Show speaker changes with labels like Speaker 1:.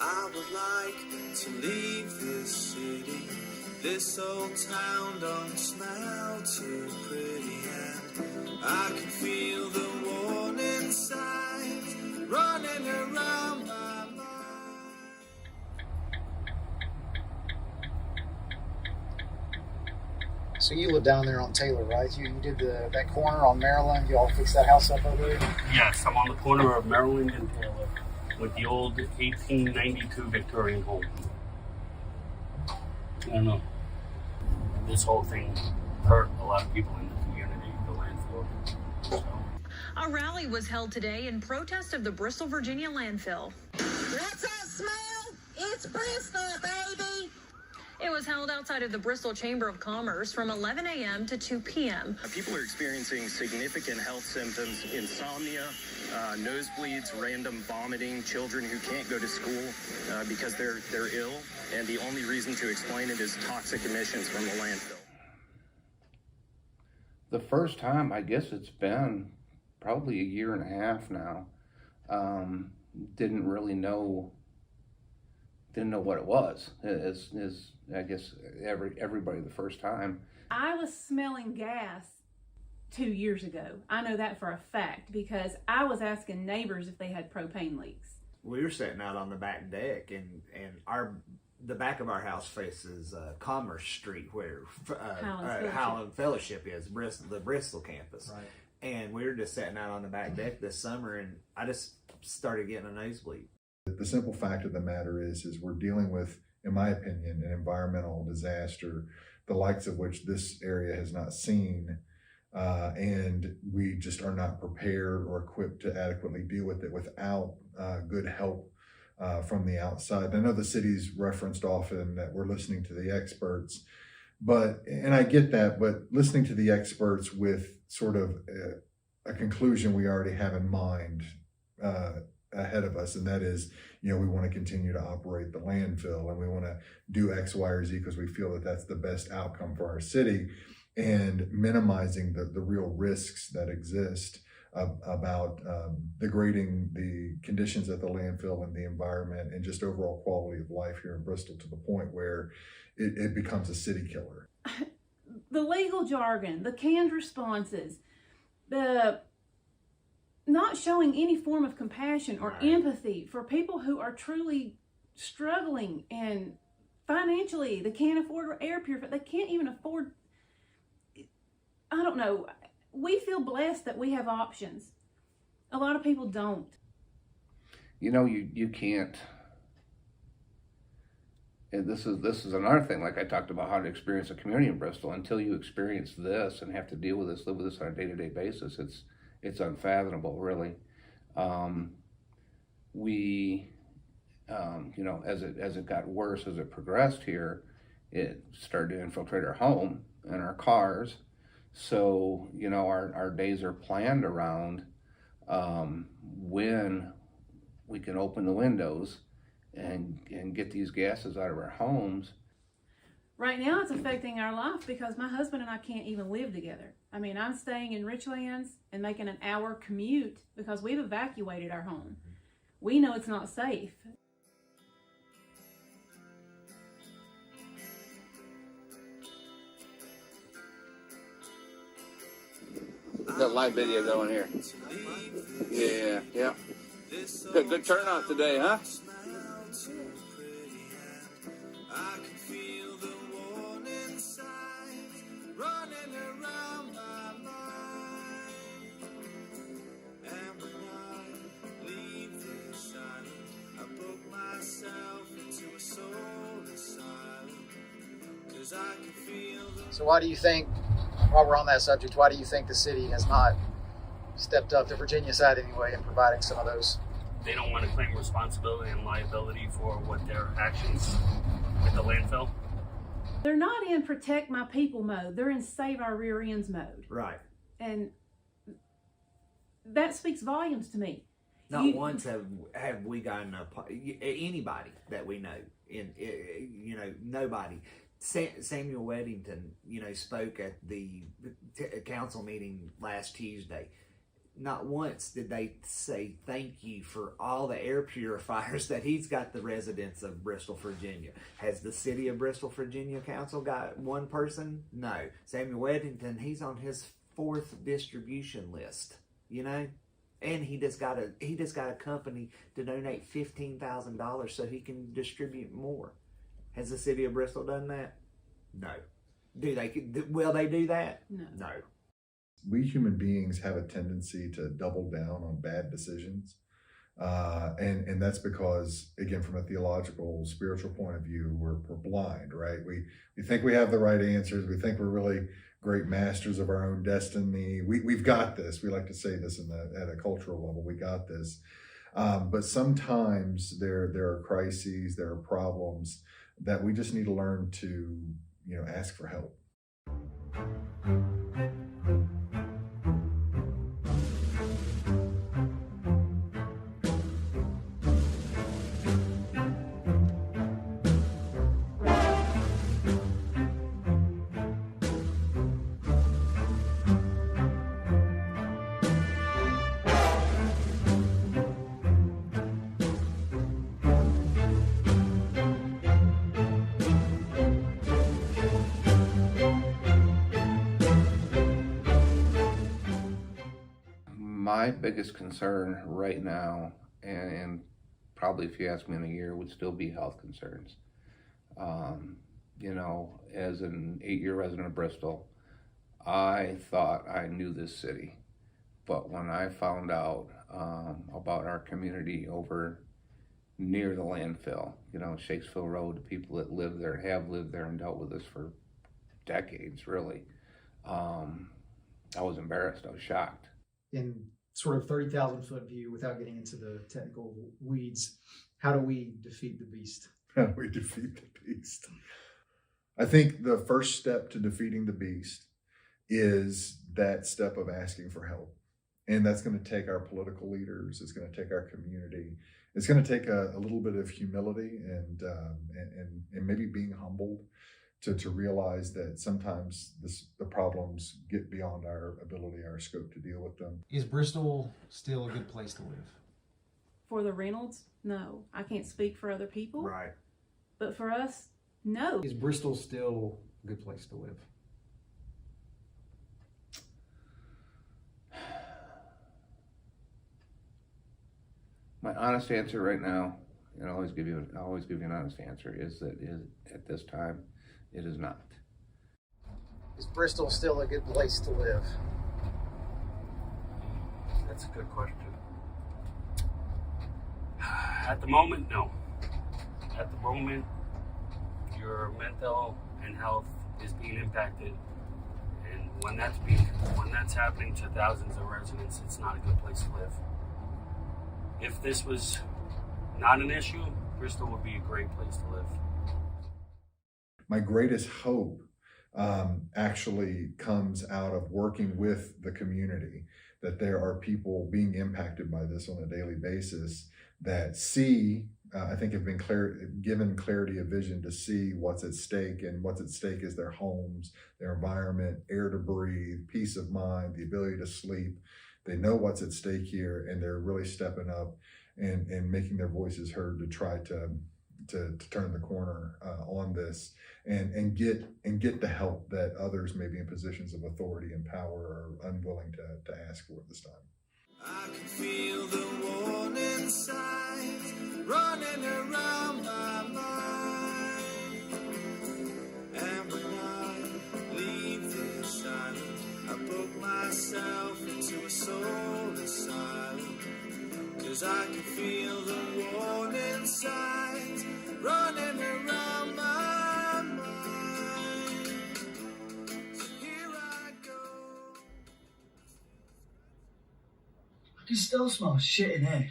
Speaker 1: I would like to leave this city. This old town don't smell too pretty, and I can feel the warning signs running around my mind.
Speaker 2: So you live down there on Taylor, right? You did that corner on Maryland. You all fixed that house up over there?
Speaker 3: Yes, I'm on the corner of Maryland and Taylor with the old 1892 Victorian home. I don't know. This whole thing hurt a lot of people in the community, the landfill. So.
Speaker 4: A rally was held today in protest of the Bristol, Virginia landfill.
Speaker 5: What's that smell? It's Bristol, baby!
Speaker 4: It was held outside of the Bristol Chamber of Commerce from 11 a.m. to 2 p.m.
Speaker 6: People are experiencing significant health symptoms, insomnia, nosebleeds, random vomiting, children who can't go to school because they're ill, and the only reason to explain it is toxic emissions from the landfill.
Speaker 7: The first time, I guess it's been probably a year and a half now. Didn't really know what it was. As I guess everybody the first time.
Speaker 8: I was smelling gas 2 years ago. I know that for a fact because I was asking neighbors if they had propane leaks.
Speaker 9: We were sitting out on the back deck, and the back of our house faces Commerce Street, where Highland Fellowship is, the Bristol campus. Right. And we were just sitting out on the back deck this summer, and I just started getting a nosebleed.
Speaker 10: The simple fact of the matter is we're dealing with, in my opinion, an environmental disaster, the likes of which this area has not seen, and we just are not prepared or equipped to adequately deal with it without good help from the outside. I know the city's referenced often that we're listening to the experts, and I get that, but listening to the experts with sort of a conclusion we already have in mind ahead of us, and that is, we want to continue to operate the landfill, and we want to do X, Y, or Z because we feel that that's the best outcome for our city, and minimizing the real risks that exist about degrading the conditions at the landfill and the environment and just overall quality of life here in Bristol to the point where it becomes a city killer.
Speaker 8: The legal jargon, the canned responses, the not showing any form of compassion or empathy for people who are truly struggling, and financially they can't afford air purifier. They can't even afford, I don't know. We feel blessed that we have options. A lot of people don't.
Speaker 7: You can't. And this is another thing, like I talked about how to experience a community in Bristol. Until you experience this and have to deal with this, live with this on a day-to-day basis, it's unfathomable, really. As it got worse, as it progressed here, it started to infiltrate our home and our cars. So, our days are planned around when we can open the windows and get these gases out of our homes.
Speaker 8: Right now it's affecting our life because my husband and I can't even live together. I mean, I'm staying in Richlands and making an hour commute because we've evacuated our home. We know it's not safe.
Speaker 11: Got live video going here. Yeah. Good turnout today, huh?
Speaker 1: I can feel the warning signs running around my mind. And when I leave this island, I book myself into a soul asylum. 'Cause I can feel the...
Speaker 2: So why do you think, while we're on that subject, why do you think the city has not stepped up, the Virginia side anyway, in providing some of those?
Speaker 3: They don't want to claim responsibility and liability for what their actions with the landfill.
Speaker 8: They're not in protect my people mode. They're in save our rear ends mode.
Speaker 9: Right.
Speaker 8: And that speaks volumes to me.
Speaker 9: Not once have we gotten anybody that we know, nobody. Samuel Weddington, spoke at the council meeting last Tuesday. not once did they say thank you for all the air purifiers that he's got the residents of Bristol, Virginia. Has the city of Bristol, Virginia council got one person? No. Samuel Weddington, he's on his 4th distribution list, you know? And he just got a company to donate $15,000 so he can distribute more. Has the city of Bristol done that? No. Will they do that? No.
Speaker 10: We human beings have a tendency to double down on bad decisions. And that's because, again, from a theological, spiritual point of view, we're blind, right? We think we have the right answers. We think we're really great masters of our own destiny. We've got this. We like to say this at a cultural level. We got this. But sometimes there are crises, there are problems that we just need to learn to, ask for help.
Speaker 7: My biggest concern right now, and probably if you ask me in a year, would still be health concerns. As an 8-year resident of Bristol, I thought I knew this city. But when I found out about our community over near the landfill, Shakespeare Road, the people that live there, have lived there and dealt with this for decades, really, I was embarrassed. I was shocked.
Speaker 2: In sort of 30,000 foot view, without getting into the technical weeds, how do we defeat the beast?
Speaker 10: How do we defeat the beast? I think the first step to defeating the beast is that step of asking for help. And that's going to take our political leaders. It's going to take our community. It's going to take a little bit of humility and maybe being humbled to realize that sometimes the problems get beyond our ability, our scope to deal with them.
Speaker 12: Is Bristol still a good place to live?
Speaker 8: For the Reynolds, no. I can't speak for other people.
Speaker 9: Right.
Speaker 8: But for us, no.
Speaker 12: Is Bristol still a good place to live?
Speaker 7: My honest answer right now, and I'll always give you an honest answer, is that at this time, it is not.
Speaker 2: Is Bristol still a good place to live?
Speaker 3: That's a good question. At the moment, no. At the moment, your mental and health is being impacted, and when that's happening to thousands of residents, it's not a good place to live. If this was not an issue, Bristol would be a great place to live.
Speaker 10: My greatest hope actually comes out of working with the community, that there are people being impacted by this on a daily basis that see, I think have been given clarity of vision to see what's at stake, and what's at stake is their homes, their environment, air to breathe, peace of mind, the ability to sleep. They know what's at stake here, and they're really stepping up and making their voices heard to try to turn the corner on this and get the help that others maybe in positions of authority and power are unwilling to ask for at this time.
Speaker 1: I can feel the warning signs running around my mind, and when I leave this island, I book myself into a soul asylum, 'cause I can feel the warning signs running around my mind. So here I go.
Speaker 13: I can still smell shit in here.